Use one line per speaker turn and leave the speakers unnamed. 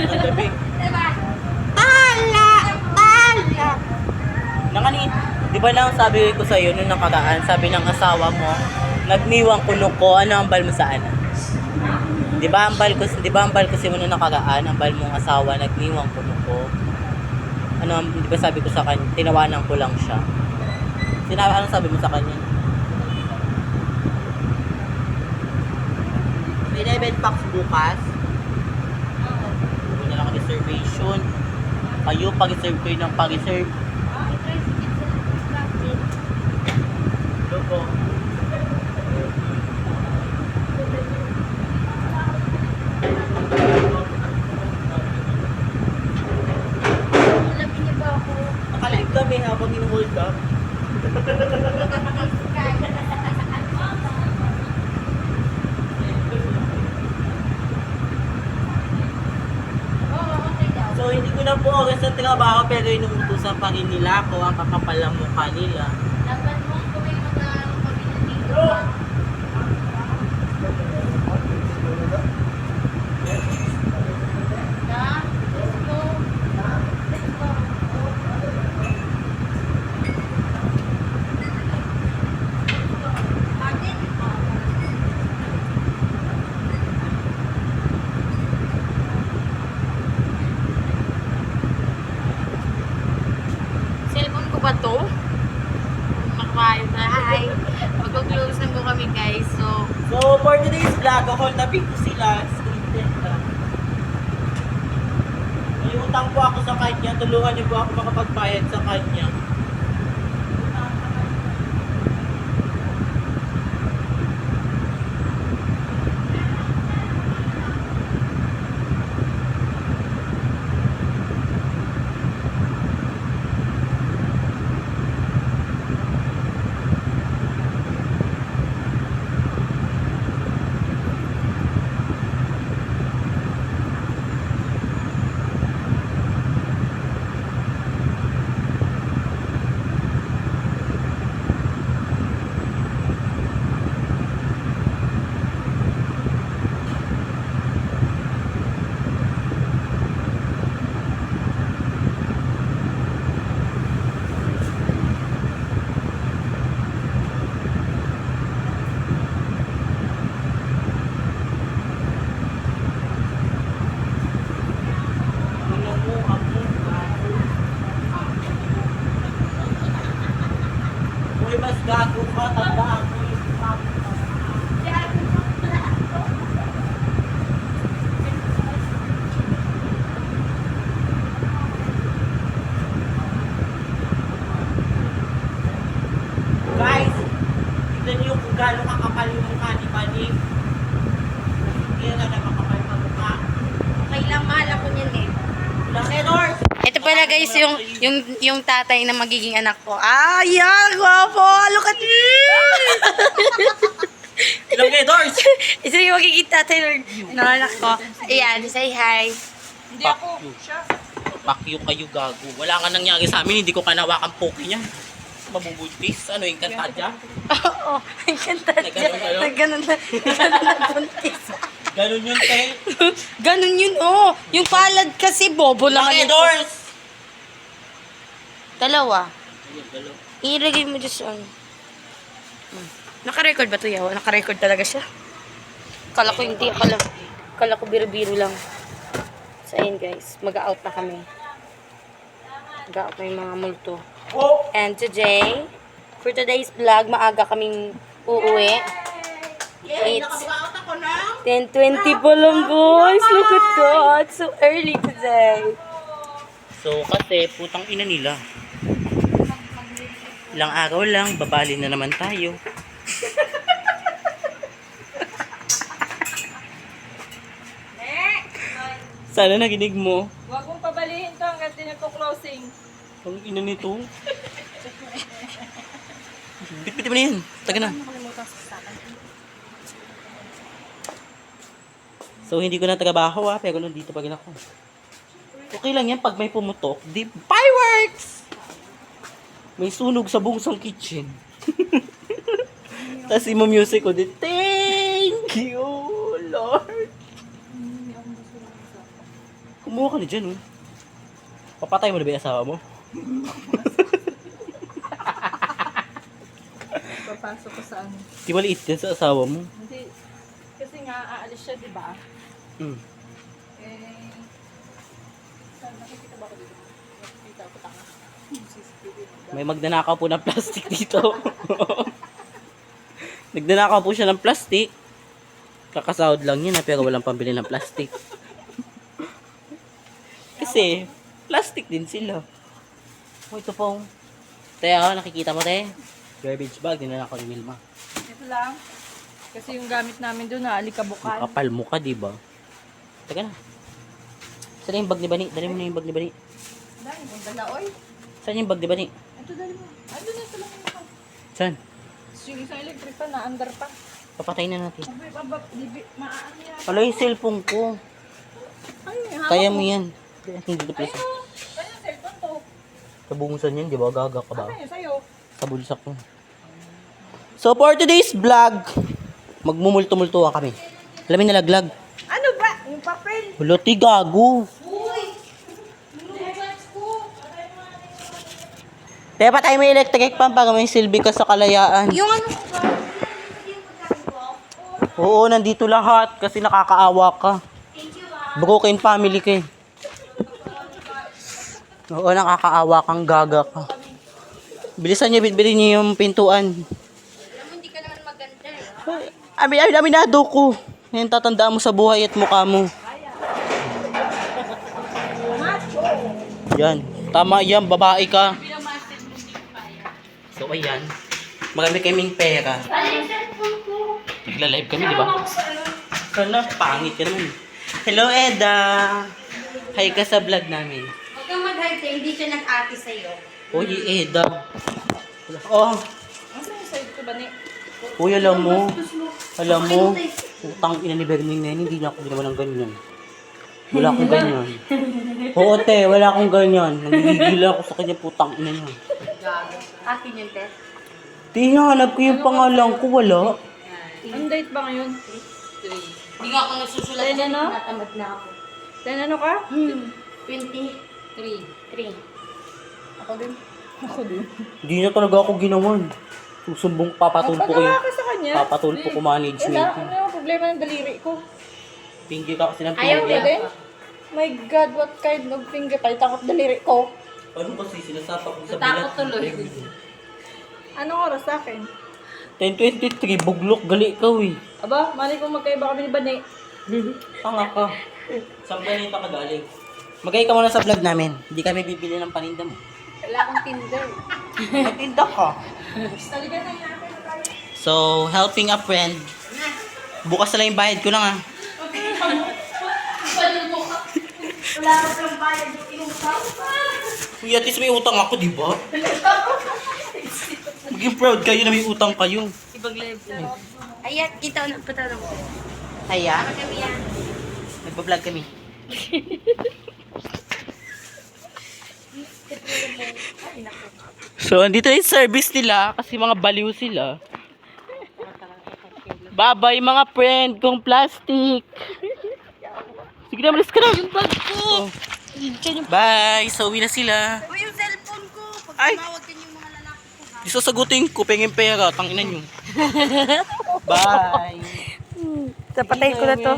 gabi.
Diba? Ala!
Nakani, di ba lang sabi ko sa'yo nung nakaraan, sabi ng asawa mo, nagniwang kuno ko, ano ang bal mo saan? Di ba ang bal ko si mo nung nakaraan, ang bal mong asawa, nagniwang kuno ko. Ano, di ba sabi ko sa kanya, tinawanan ko lang siya. Anong sabi mo sa kanya? May 11 packs bukas. Huwag na lang reservation. Kayo, pag-reserve kayo ng pag-reserve. Loko.
Alamin niyo ba ako?
Nakalive kami habang in-hold up.
Oo, okay daw.
So, hindi ko na po oras sa trabaho pero inuutusan pa rin nila ako ang kakapal ng mukha nila.
Dapat mo kung may mga kami nandito. Na? Let's go. Let's go. Atin? Cellphone ko ba to? Nakakayo na. Hi. Mag-close na po kami guys.
So, for today's vlog, hold na ko sila. Scripted na. May utang po ako sa kanya. Tulungan niyo po ako makapagbayad sa kanya. Tingnan mo ako. Uy, mas gago ka. Tandaan mo yung guys, tignan niyo kung gano'ng kakapal yung mukha ni Manik. Hindi na makapal na mukha.
okay lang, mahal ako niyan eh.
Lakadors!
Ito pala guys, yung tatay na magiging anak ko. Ah, yan! Guwapo! Look at me!
Lakadors!
Ito yung magiging tatay ng anak ko. Ayan, say hi.
Hindi ako. Pakyo kayo gago. Wala nga nangyari sa amin, hindi ko kanawakan poke niya. Mabubuntis. Ano yung kanta dyan?
Oo, ang ganda
Na ganun,
niya.
ganun?
Ganun na buntis.
Ganun yun, te.
Ganun yun, oh. Yung palad kasi, bobo lang.
Lakadors!
Dalawa.
Ayun, dalaw.
Ilagay mo dyan sa ano. Naka-record ba ito, yawa? Naka-record talaga siya. Kala ko hindi. Kala ko biro-biro lang. So, ayun guys. Mag-out na kami. Mag-out na yung mga multo.
Oh!
And today, for today's vlog, maaga kaming uuwi.
Yay!
It's
Nakabaot ako na!
10:20 pa lang, guys. Look at that. So early today.
So, kasi putang ina nila. Ilang araw lang, babali na naman tayo. Sana naginig mo.
Huwag mong pabalihin to hanggang di nagko-closing.
Ang ina nito. Bit-bit mo na yan. Taga na. So, hindi ko na trabaho pero nandito pa rin ako. Okay lang yan pag may pumutok. Di fireworks! May sunog sa bungsang kitchen. Tapos imo music ko din. Thank you, Lord. Kumuha ka na dyan, oh. Papatay mo na ba yung asawa mo?
Papasok ko sa ano.
Di ba liit yan sa asawa mo?
Hindi. Kasi nga, aalis siya, di ba?
Hmm.
Eh, saan nakikita ba ako dito? Nakikita ko tanga. CCTV.
May magnanakaw po ng plastic dito. Nagnanakaw po siya ng plastic. Kakasahod lang yun, pero walang pambili ng plastic. Kasi, plastic din sila. Oh, ito po. Te, nakikita mo, te? Garbage bag, dinanakaw ni Milma.
Ito lang. Kasi yung gamit namin doon na alikabukan.
Kapal mo ka, di ba? Teka na. Saan yung bag ni Bani? Dali mo na yung bag ni Bani.
Dahil, yung dalaoy.
Saan yung bag ni Bani?
Ito dali mo. Ando na ito lang yung
Saan?
yung isang electric pa na under pa.
Papatay na natin.
Maaari yan.
Wala yung cellphone ko.
Ay, hawak
Kaya mo yan. Hindi dito pala.
Kaya yung cellphone to.
Kabungusan yan, di ba? Gaga ka ba?
Kaya sa'yo.
Sa bulsak ko. So for today's vlog, magmumulto-multo kami. Alam mo nalaglag.
Ano ba? Yung papel.
Huloti gago. Kaya patay mo yung electric pan para may silbi ka sa kalayaan.
Yung ano?
Oo, nandito lahat kasi nakakaawa ka. Broken family ka eh. Oo, nakakaawa kang gaga ka. Bilisan niyo, bilhin niyo yung pintuan.
Alam mo, hindi ka naman maganda.
Aminado ko. Yan tatandaan mo sa buhay at mukha mo. Yan. Tama yan, babae ka. So, ayan. Marami kaming pera. Nagla-live kami, di ba? Sana, pangit ka naman. Hello, Eda. Hi ka sa vlog namin.
Huwag kang mag-hype, hindi siya nag-ate sa'yo.
Uy, Eda. Oh,
Ano yung side ko ba ni?
uy, alam mo, utang ina ni Bernie ngayon, hindi na ako ginawa ng ganyan. Wala akong ganyan. Oo, te, wala akong ganyan. Nagigigil ako sa kanya, putang ina niya.
Akin yung test.
Di, hanap ko yung pangalan ko, wala.
Ang date ba ngayon?
Hindi nga ako nagsusulat.
Then ano?
Natamad na ako.
Then ano ka?
23. 3.
Ako din. Ako din.
Hindi na talaga ako ginawan. Susumbong, papatulpo ko yung,
Pagawa ka sa kanya.
papatulpo ko management.
Wala. Ano yung problema ng daliri ko?
Pinggir ka kasi ng
Ayaw
Ano
pinggir.
din? My God, what kind of finger? Palitan ko daliri ko.
Ano kasi sinasapak ko sa
Natakot tuloy.
Anong oras sa akin?
10:23, buglok, gali ka, eh.
Aba, mali kong magkaiba kami ni Bane.
Tanga ka. Saan ganito ka galing? Magay ka muna sa vlog namin. Hindi kami bibili ng paninda mo.
Wala akong Tinder.
Magtinda ka.
Talaga na yung akin na tayo.
So, helping a friend. Bukas na lang yung bayad ko lang, ah.
Wala ka pang bayad yung inutang.
Uy, at least may utang ako, di ba? Maging proud kayo na may utang kayo.
Ibang live na. Ayan, kita na patanong ko.
Kaya,
Kami yan.
nagpa-vlog kami. So, andito yung service nila kasi mga baliw sila. Babay mga friend kong plastic. Sige na, malis ka na.
Yung bag ko!
Bye! So, uwi na sila.
O yung cellphone ko! Pag
Ay!
tumawag ka yung mga lalaki ko.
Isasagutin ko, pengin pera, tanginan nyo. Bye!
Tapatay ko na to.